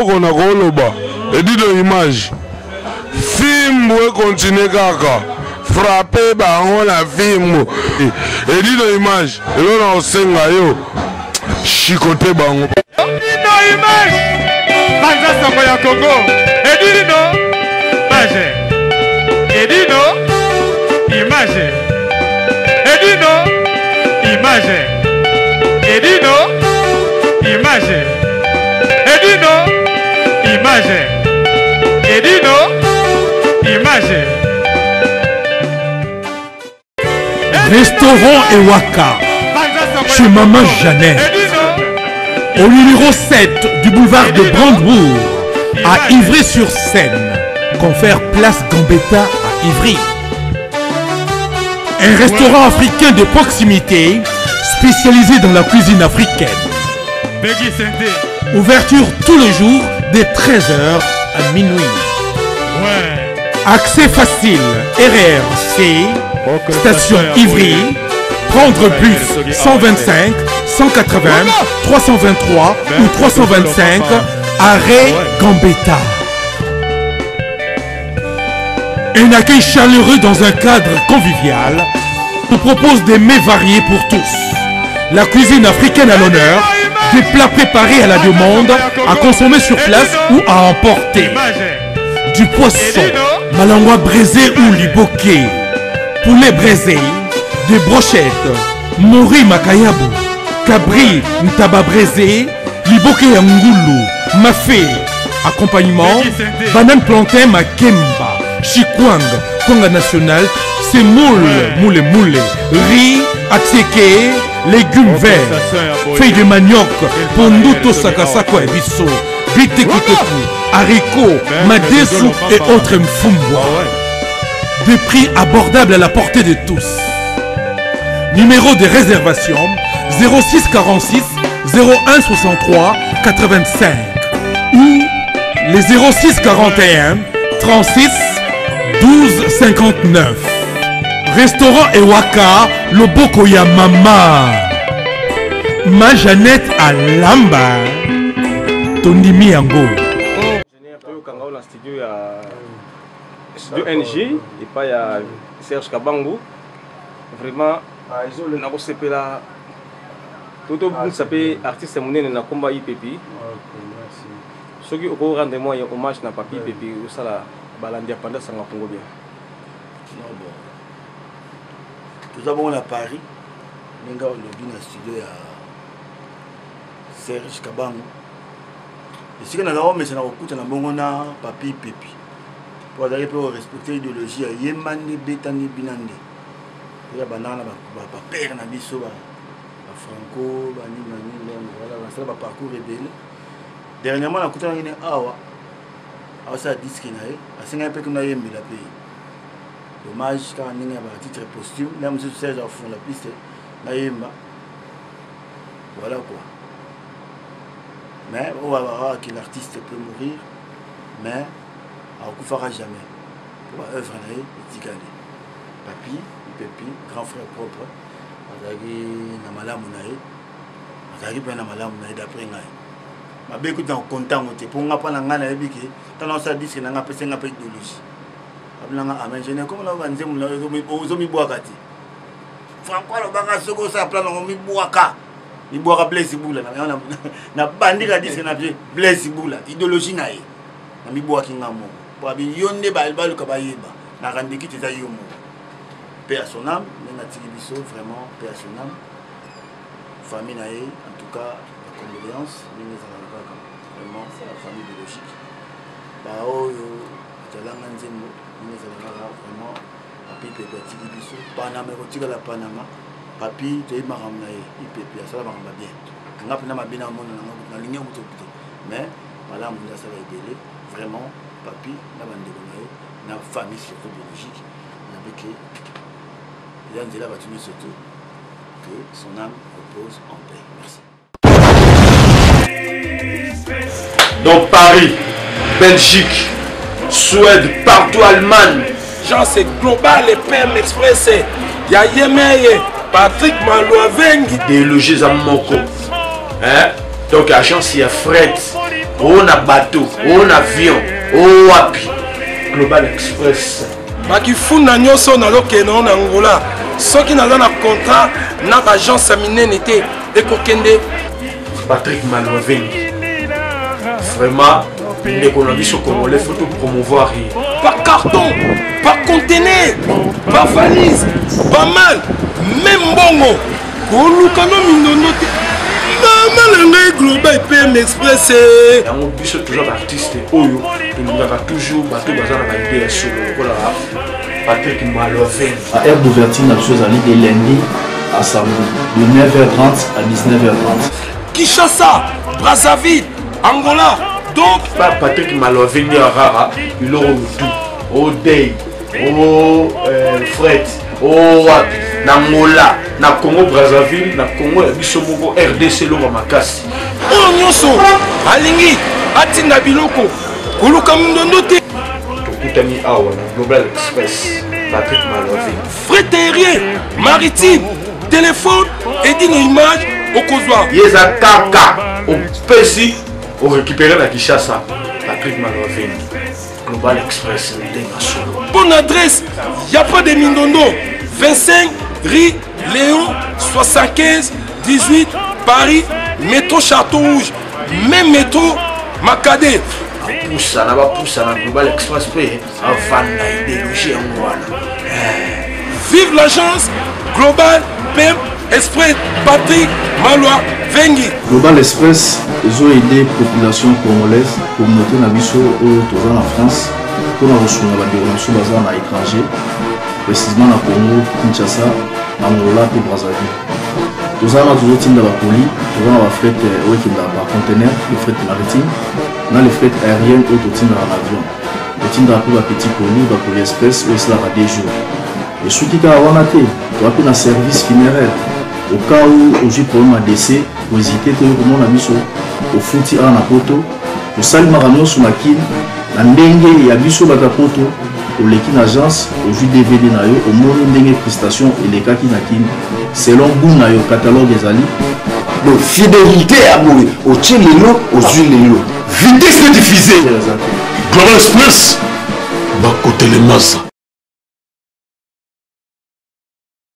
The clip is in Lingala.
eloko na koloba edino image film we continue kaka frapper bango na film edino image eloko na osenga yo chicoter bango edino image banza sango ya Congo edino image edino image edino image edino image edino image edino image. Restaurant Ewaka chez Maman Jeannette au numéro 7 du boulevard de Brandebourg à Ivry-sur-Seine. Confère place Gambetta à Ivry. Un restaurant africain de proximité spécialisé dans la cuisine africaine. Ouverture tous les jours dès 13h à minuit. Accès facile, RRC, station Ivry, prendre bus 125, 180, 323 ou 325, arrêt Gambetta. Un accueil chaleureux dans un cadre convivial nous propose des mets variés pour tous. La cuisine africaine à l'honneur, des plats préparés à la demande, à consommer sur place ou à emporter. Du poisson, malangwa braisé ou liboké, poulet braisé, des brochettes, mori makayabu, cabri ntaba braisé, liboké ngoulou, mafé, accompagnement, banane plantain makemba, chikwang, konga national, semoule, moule, riz, atseke, légumes verts, feuilles de manioc, ponduto sakasako et bisso, bitekuteku, haricots, madesu et autres mfumbwa. Des prix abordables à la portée de tous. Numéro de réservation 06 46 01 63 85 ou les 06 41 36 12 59. Restaurant Ewaka, Loboko ya Mama. Ma Jeannette à Lamba. Tondimi Yango. Studio NG et pas ya Serge Kabango. Vraiment, ils ont na kosepela. Toto vous savez artiste monene na komba IPP. Ce qui au rendre moi un hommage na papi IPP au sala balandia pendant sanga Congo bien. Tout d'abord à Paris, nous avons un studio à Serge Kabango. Et si nous avons mis un papi Pépi, pour respecter l'idéologie, il y a Yemani Betani Binande. Il y a Banana, Père Nabiso, Franco, voilà, un parcours rebelle. Dernièrement, nous avons mis un awa, à disque, à 5 peu comme nous avons mis la pays. Dommage car on a un titre posthume, là M. Serge a fond la piste, voilà quoi. Mais on va voir que l'artiste peut mourir, mais on ne fera jamais. Pour œuvre et tigane. Papi, Pépi, grand frère propre, on a dit Namalamunaï, on a dit Namalamunaï d'après Naï. Ma bé écoute en content, pour moi pas n'angana ebiki, tant on s'est dit que n'anga pas n'anga pas idéologie. Amen, je n'ai comme la vanze aux omi boakati. Franco le baga soko sa plan omi boaka. Ni boaka blessi boula na bandi ka disque na blessi boula idéologie na ye. Na mi boaki ngamo. Pour abi yonde ba elbalu ka ba yeba. Na randiki teza yomo. Paix à son âme, na tiki biso vraiment paix à son âme. Famille na ye, en tout cas la condoléance, ni vraiment la famille biologique. Ba oyo talanga nzembo vraiment papi Pépi atiki biso Panama kotika la Panama papi te maramna ye Pépi asala maramba bien nga pena mabina mona na ligne kuto mais voilà mon ça va aider vraiment papi na bande na famille surtout biologique na beke il y a nzela batumi surtout que son âme repose en paix. Merci. Donc Paris, Belgique, Suède, partout Allemagne. Genre c'est global et PM Express. Il y a Yemeye, Patrick Malouavengi. Des logis à Moko. Hein? Donc la chance il y a Fred. on a bateau, on a avion, on a Global Express. bakifunda nyonso nalokende na Angola soki naza na contrat na agence minene te ekokende Patrick Malovengi. Vraiment, ndeko na biso congolais faut tout promouvoir. par carton, par conteneur, par valise, pas mal, même bongo. Kolukano mindono te. Maman le Global PM Express. Yango biso toujours artiste oyo tolingaka toujours bato baza na baidée ya solo lokola Patrick Malovengi. À aire d'ouverture, la chose allait de lundi à samedi, de 9h30 à 19h30. Kinshasa, Brazzaville, Angola. Donc, Pas Patrick Malovengi à Rara, il aura tout. Au Day, au Fred, au Nangola, na Congo Brazzaville, na Congo Bisomoko, RDC Loma Makasi. on nyonso alingi atinda biloko koluka mindondo te. Tokutani awa na Global Express, Patrick Malovengi. Frais aérien, maritime, téléphone, Edino Image, Okozwa. Yeza Kaka, au Pesi, au récupérer la Kinshasa, Patrick Malovengi. Global Express, Ndenga Solo. Bonne adresse, y a pas de Mindondo. 25 rue Léon 75 18 Paris, métro Château Rouge, même métro Macadé. Poussa na Global Express pe avanda idéologie yango wana. Vive l'agence Global PM Express Patrick Malovengi. Global Express, ils ont aidé la population congolaise, communauté Nabiso, en France, pour la reçu la déronation basée à l'étranger, précisément à Congo, Kinshasa, Angola et Brazzaville. Tous en toujours team de la poli, tous en fret par conteneur, le fret maritime, dans les fret aériennes ou tout team dans l'avion. Le team de la petit poli, la poli express, où cela va des jours. Et ceux qui ont un un service funéraire, au cas où j'ai problème à décès, vous hésitez, comment on a mis au fouti à la poto, au salut maramio sur ma kin, la ndenge ya biso bata poto, au l'équipe agence, au jus DVD na yo, au monde ndenge prestation et les cas qui na kin, selon goût na yo catalogue des ali. Donc fidélité à mourir, au tien lélo, aux huiles lélo. Vitesse de diffuser. Global Express, bas côté les masses.